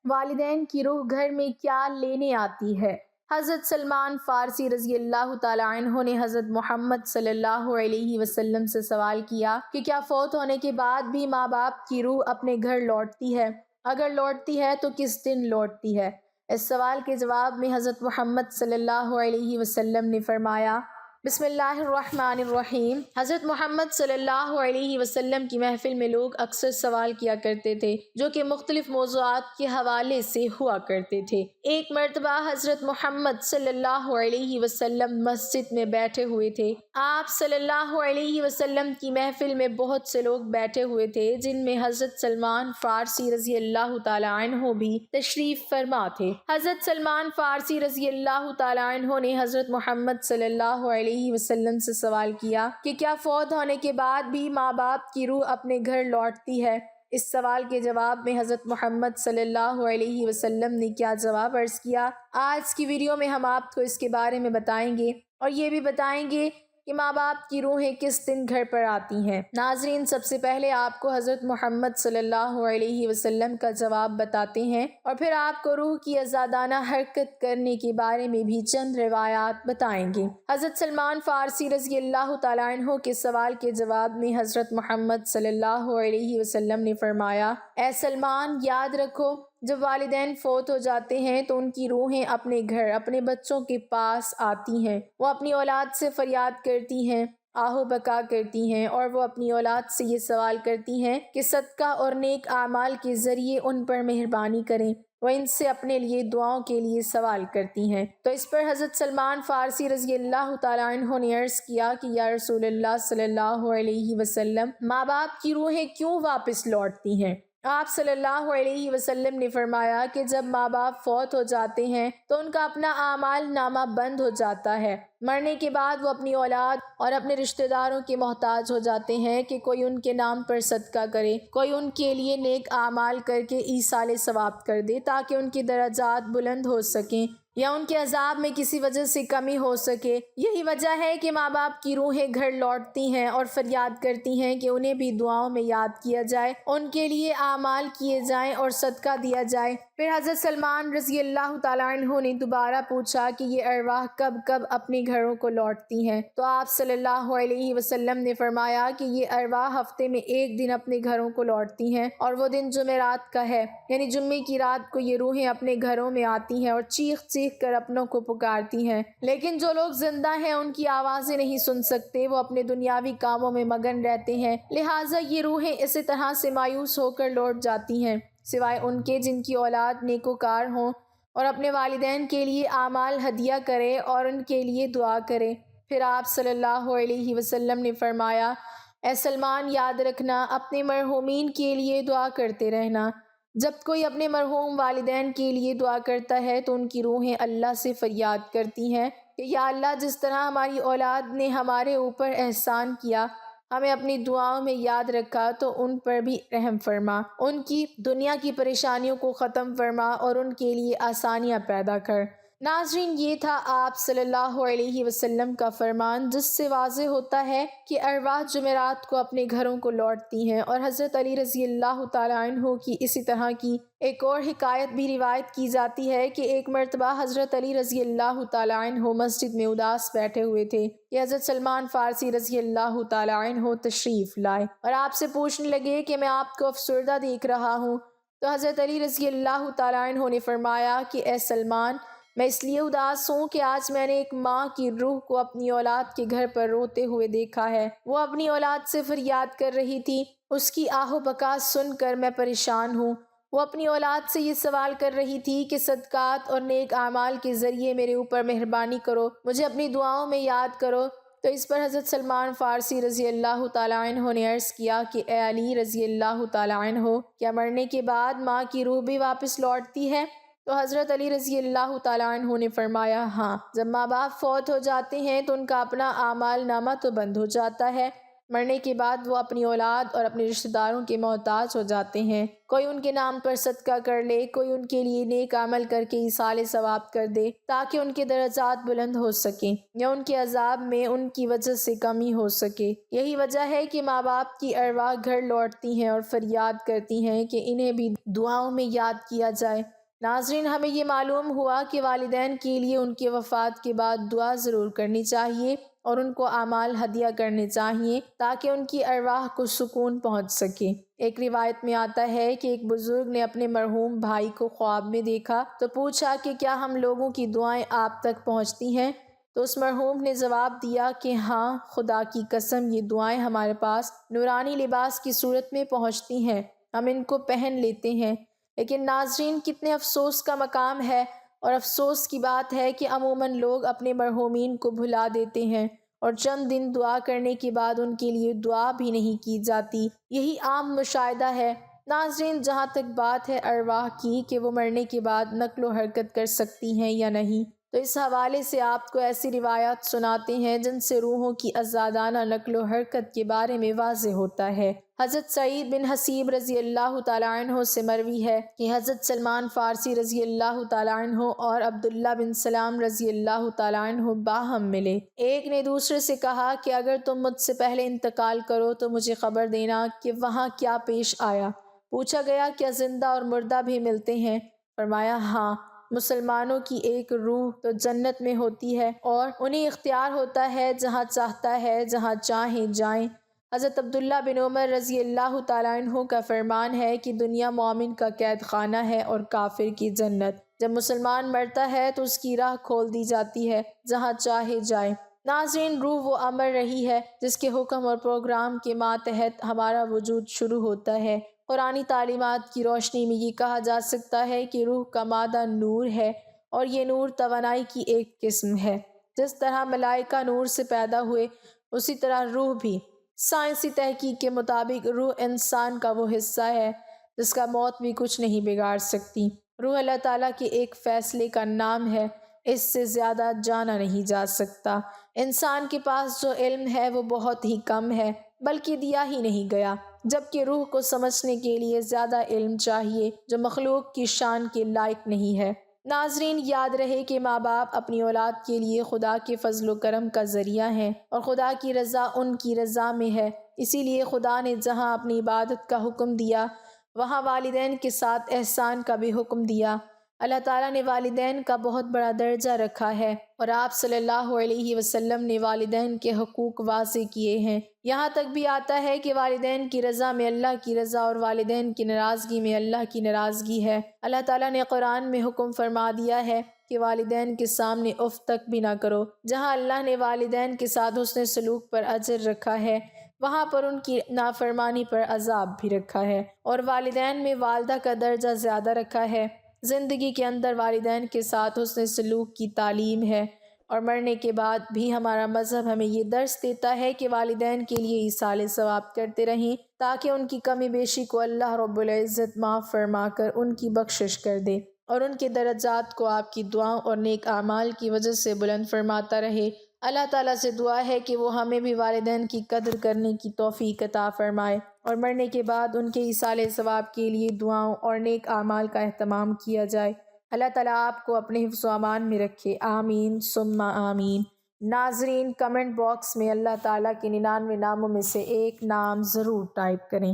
والدین کی روح گھر میں کیا لینے آتی ہے؟ حضرت سلمان فارسی رضی اللہ تعالیٰ عنہ نے حضرت محمد صلی اللہ علیہ وسلم سے سوال کیا کہ کیا فوت ہونے کے بعد بھی ماں باپ کی روح اپنے گھر لوٹتی ہے؟ اگر لوٹتی ہے تو کس دن لوٹتی ہے؟ اس سوال کے جواب میں حضرت محمد صلی اللہ علیہ وسلم نے فرمایا، بسم اللہ الرحمن الرحیم۔ حضرت محمد صلی اللہ علیہ وسلم کی محفل میں لوگ اکثر سوال کیا کرتے تھے جو کہ مختلف موضوعات کے حوالے سے ہوا کرتے تھے۔ ایک مرتبہ حضرت محمد صلی اللہ علیہ وسلم مسجد میں بیٹھے ہوئے تھے۔ آپ صلی اللہ علیہ وسلم کی محفل میں بہت سے لوگ بیٹھے ہوئے تھے جن میں حضرت سلمان فارسی رضی اللہ تعالیٰ عنہ بھی تشریف فرما تھے۔ حضرت سلمان فارسی رضی اللہ تعالیٰ عنہ نے حضرت محمد صلی اللہ علیہ وسلم سے سوال کیا کہ کیا فوت ہونے کے بعد بھی ماں باپ کی روح اپنے گھر لوٹتی ہے؟ اس سوال کے جواب میں حضرت محمد صلی اللہ علیہ وسلم نے کیا جواب عرض کیا؟ آج کی ویڈیو میں ہم آپ کو اس کے بارے میں بتائیں گے اور یہ بھی بتائیں گے کہ ماں باپ کی روحیں کس دن گھر پر آتی ہیں۔ ناظرین، سب سے پہلے آپ کو حضرت محمد صلی اللہ علیہ وسلم کا جواب بتاتے ہیں اور پھر آپ کو روح کی آزادانہ حرکت کرنے کے بارے میں بھی چند روایات بتائیں گے۔ حضرت سلمان فارسی رضی اللہ تعالیٰ عنہ کے سوال کے جواب میں حضرت محمد صلی اللہ علیہ وسلم نے فرمایا، اے سلمان، یاد رکھو، جب والدین فوت ہو جاتے ہیں تو ان کی روحیں اپنے گھر، اپنے بچوں کے پاس آتی ہیں۔ وہ اپنی اولاد سے فریاد کرتی ہیں، آہ و بکا کرتی ہیں اور وہ اپنی اولاد سے یہ سوال کرتی ہیں کہ صدقہ اور نیک اعمال کے ذریعے ان پر مہربانی کریں۔ وہ ان سے اپنے لیے دعاؤں کے لیے سوال کرتی ہیں۔ تو اس پر حضرت سلمان فارسی رضی اللہ تعالیٰ عنہ نے عرض کیا کہ یا رسول اللہ صلی اللہ علیہ وسلم، ماں باپ کی روحیں کیوں واپس لوٹتی ہیں؟ آپ صلی اللہ علیہ وسلم نے فرمایا کہ جب ماں باپ فوت ہو جاتے ہیں تو ان کا اپنا اعمال نامہ بند ہو جاتا ہے۔ مرنے کے بعد وہ اپنی اولاد اور اپنے رشتہ داروں کے محتاج ہو جاتے ہیں کہ کوئی ان کے نام پر صدقہ کرے، کوئی ان کے لیے نیک اعمال کر کے ایصال ثواب کر دے تاکہ ان کی درجات بلند ہو سکیں یا ان کے عذاب میں کسی وجہ سے کمی ہو سکے۔ یہی وجہ ہے کہ ماں باپ کی روحیں گھر لوٹتی ہیں اور فریاد کرتی ہیں کہ انہیں بھی دعاؤں میں یاد کیا جائے، ان کے لیے اعمال کیے جائیں اور صدقہ دیا جائے۔ پھر حضرت سلمان رضی اللہ تعالیٰ عنہ نے دوبارہ پوچھا کہ یہ ارواح کب کب اپنے گھروں کو لوٹتی ہیں؟ تو آپ صلی اللہ علیہ وسلم نے فرمایا کہ یہ ارواح ہفتے میں ایک دن اپنے گھروں کو لوٹتی ہیں اور وہ دن جمعرات کا ہے، یعنی جمعے کی رات کو یہ روحیں اپنے گھروں میں آتی ہیں اور چیخ چیخ کر اپنوں کو پکارتی ہیں۔ لیکن جو لوگ زندہ ہیں ان کی آوازیں نہیں سن سکتے، وہ اپنے دنیاوی کاموں میں مگن رہتے ہیں، لہٰذا یہ روحیں اسی طرح سے مایوس ہو کر لوٹ جاتی ہیں، سوائے ان کے جن کی اولاد نیکوکار ہوں اور اپنے والدین کے لیے اعمال ہدیہ کرے اور ان کے لیے دعا کرے۔ پھر آپ صلی اللہ علیہ وسلم نے فرمایا، اے سلمان، یاد رکھنا، اپنے مرحومین کے لیے دعا کرتے رہنا۔ جب کوئی اپنے مرحوم والدین کے لیے دعا کرتا ہے تو ان کی روحیں اللہ سے فریاد کرتی ہیں کہ یا اللہ، جس طرح ہماری اولاد نے ہمارے اوپر احسان کیا، ہمیں اپنی دعاؤں میں یاد رکھا، تو ان پر بھی رحم فرما، ان کی دنیا کی پریشانیوں کو ختم فرما اور ان کے لیے آسانیاں پیدا کر۔ ناظرین، یہ تھا آپ صلی اللہ علیہ وسلم کا فرمان، جس سے واضح ہوتا ہے کہ ارواح جمعرات کو اپنے گھروں کو لوٹتی ہیں۔ اور حضرت علی رضی اللہ تعالیٰ عنہ کی اسی طرح کی ایک اور حکایت بھی روایت کی جاتی ہے کہ ایک مرتبہ حضرت علی رضی اللہ تعالیٰ عنہ مسجد میں اداس بیٹھے ہوئے تھے کہ حضرت سلمان فارسی رضی اللہ تعالیٰ عنہ تشریف لائے اور آپ سے پوچھنے لگے کہ میں آپ کو افسردہ دیکھ رہا ہوں۔ تو حضرت علی رضی اللہ تعالیٰ عنہ نے فرمایا کہ اے سلمان، میں اس لیے اداس ہوں کہ آج میں نے ایک ماں کی روح کو اپنی اولاد کے گھر پر روتے ہوئے دیکھا ہے۔ وہ اپنی اولاد سے فریاد کر رہی تھی، اس کی آہ و بکا سن کر میں پریشان ہوں۔ وہ اپنی اولاد سے یہ سوال کر رہی تھی کہ صدقات اور نیک اعمال کے ذریعے میرے اوپر مہربانی کرو، مجھے اپنی دعاؤں میں یاد کرو۔ تو اس پر حضرت سلمان فارسی رضی اللہ تعالیٰ عنہ نے عرض کیا کہ اے علی رضی اللہ تعالیٰ عنہ، کیا مرنے کے بعد ماں کی روح بھی واپس لوٹتی ہے؟ تو حضرت علی رضی اللہ تعالیٰ عنہ نے فرمایا، ہاں، جب ماں باپ فوت ہو جاتے ہیں تو ان کا اپنا اعمال نامہ تو بند ہو جاتا ہے، مرنے کے بعد وہ اپنی اولاد اور اپنے رشتہ داروں کے محتاج ہو جاتے ہیں۔ کوئی ان کے نام پر صدقہ کر لے، کوئی ان کے لیے نیک عمل کر کے ایصال ثواب کر دے تاکہ ان کے درجات بلند ہو سکیں یا ان کے عذاب میں ان کی وجہ سے کمی ہو سکے۔ یہی وجہ ہے کہ ماں باپ کی ارواح گھر لوٹتی ہیں اور فریاد کرتی ہیں کہ انہیں بھی دعاؤں میں یاد کیا جائے۔ ناظرین، ہمیں یہ معلوم ہوا کہ والدین کے لیے ان کی وفات کے بعد دعا ضرور کرنی چاہیے اور ان کو اعمال ہدیہ کرنے چاہیے تاکہ ان کی ارواح کو سکون پہنچ سکے۔ ایک روایت میں آتا ہے کہ ایک بزرگ نے اپنے مرحوم بھائی کو خواب میں دیکھا تو پوچھا کہ کیا ہم لوگوں کی دعائیں آپ تک پہنچتی ہیں؟ تو اس مرحوم نے جواب دیا کہ ہاں، خدا کی قسم یہ دعائیں ہمارے پاس نورانی لباس کی صورت میں پہنچتی ہیں، ہم ان کو پہن لیتے ہیں۔ لیکن ناظرین، کتنے افسوس کا مقام ہے اور افسوس کی بات ہے کہ عموماً لوگ اپنے مرحومین کو بھلا دیتے ہیں اور چند دن دعا کرنے کے بعد ان کے لیے دعا بھی نہیں کی جاتی۔ یہی عام مشاہدہ ہے۔ ناظرین، جہاں تک بات ہے ارواح کی کہ وہ مرنے کے بعد نقل و حرکت کر سکتی ہیں یا نہیں، تو اس حوالے سے آپ کو ایسی روایات سناتے ہیں جن سے روحوں کی آزادانہ نقل و حرکت کے بارے میں واضح ہوتا ہے۔ حضرت سعید بن حسیب رضی اللہ تعالیٰ عنہ سے مروی ہے کہ حضرت سلمان فارسی رضی اللہ تعالیٰ عنہ اور عبداللہ بن سلام رضی اللہ تعالیٰ عنہ باہم ملے۔ ایک نے دوسرے سے کہا کہ اگر تم مجھ سے پہلے انتقال کرو تو مجھے خبر دینا کہ وہاں کیا پیش آیا۔ پوچھا گیا کیا زندہ اور مردہ بھی ملتے ہیں؟ فرمایا ہاں، مسلمانوں کی ایک روح تو جنت میں ہوتی ہے اور انہیں اختیار ہوتا ہے جہاں چاہتا ہے جہاں چاہیں جائیں۔ حضرت عبداللہ بن عمر رضی اللہ تعالیٰ عنہ کا فرمان ہے کہ دنیا مومن کا قید خانہ ہے اور کافر کی جنت۔ جب مسلمان مرتا ہے تو اس کی راہ کھول دی جاتی ہے جہاں چاہے جائے۔ ناظرین، روح وہ امر رہی ہے جس کے حکم اور پروگرام کے ماتحت ہمارا وجود شروع ہوتا ہے۔ قرآنی تعلیمات کی روشنی میں یہ کہا جا سکتا ہے کہ روح کا مادہ نور ہے اور یہ نور توانائی کی ایک قسم ہے۔ جس طرح ملائکہ نور سے پیدا ہوئے اسی طرح روح بھی۔ سائنسی تحقیق کے مطابق روح انسان کا وہ حصہ ہے جس کا موت بھی کچھ نہیں بگاڑ سکتی۔ روح اللہ تعالیٰ کے ایک فیصلے کا نام ہے، اس سے زیادہ جانا نہیں جا سکتا۔ انسان کے پاس جو علم ہے وہ بہت ہی کم ہے، بلکہ دیا ہی نہیں گیا، جبکہ روح کو سمجھنے کے لیے زیادہ علم چاہیے جو مخلوق کی شان کے لائق نہیں ہے۔ ناظرین، یاد رہے کہ ماں باپ اپنی اولاد کے لیے خدا کے فضل و کرم کا ذریعہ ہیں اور خدا کی رضا ان کی رضا میں ہے۔ اسی لیے خدا نے جہاں اپنی عبادت کا حکم دیا وہاں والدین کے ساتھ احسان کا بھی حکم دیا۔ اللہ تعالیٰ نے والدین کا بہت بڑا درجہ رکھا ہے اور آپ صلی اللہ علیہ وسلم نے والدین کے حقوق واضح کیے ہیں۔ یہاں تک بھی آتا ہے کہ والدین کی رضا میں اللہ کی رضا اور والدین کی ناراضگی میں اللہ کی ناراضگی ہے۔ اللہ تعالیٰ نے قرآن میں حکم فرما دیا ہے کہ والدین کے سامنے اف تک بھی نہ کرو۔ جہاں اللہ نے والدین کے ساتھ حسن سلوک پر اجر رکھا ہے وہاں پر ان کی نافرمانی پر عذاب بھی رکھا ہے، اور والدین میں والدہ کا درجہ زیادہ رکھا ہے۔ زندگی کے اندر والدین کے ساتھ حسن سلوک کی تعلیم ہے اور مرنے کے بعد بھی ہمارا مذہب ہمیں یہ درس دیتا ہے کہ والدین کے لیے ایصال ثواب کرتے رہیں تاکہ ان کی کمی بیشی کو اللہ رب العزت معاف فرما کر ان کی بخشش کر دے اور ان کے درجات کو آپ کی دعاؤں اور نیک اعمال کی وجہ سے بلند فرماتا رہے۔ اللہ تعالیٰ سے دعا ہے کہ وہ ہمیں بھی والدین کی قدر کرنے کی توفیق عطا فرمائے اور مرنے کے بعد ان کے ایصال ثواب کے لیے دعاؤں اور نیک اعمال کا اہتمام کیا جائے۔ اللہ تعالیٰ آپ کو اپنے حفظ و امان میں رکھے، آمین ثم آمین۔ ناظرین، کمنٹ باکس میں اللہ تعالیٰ کے 99 ناموں میں سے ایک نام ضرور ٹائپ کریں۔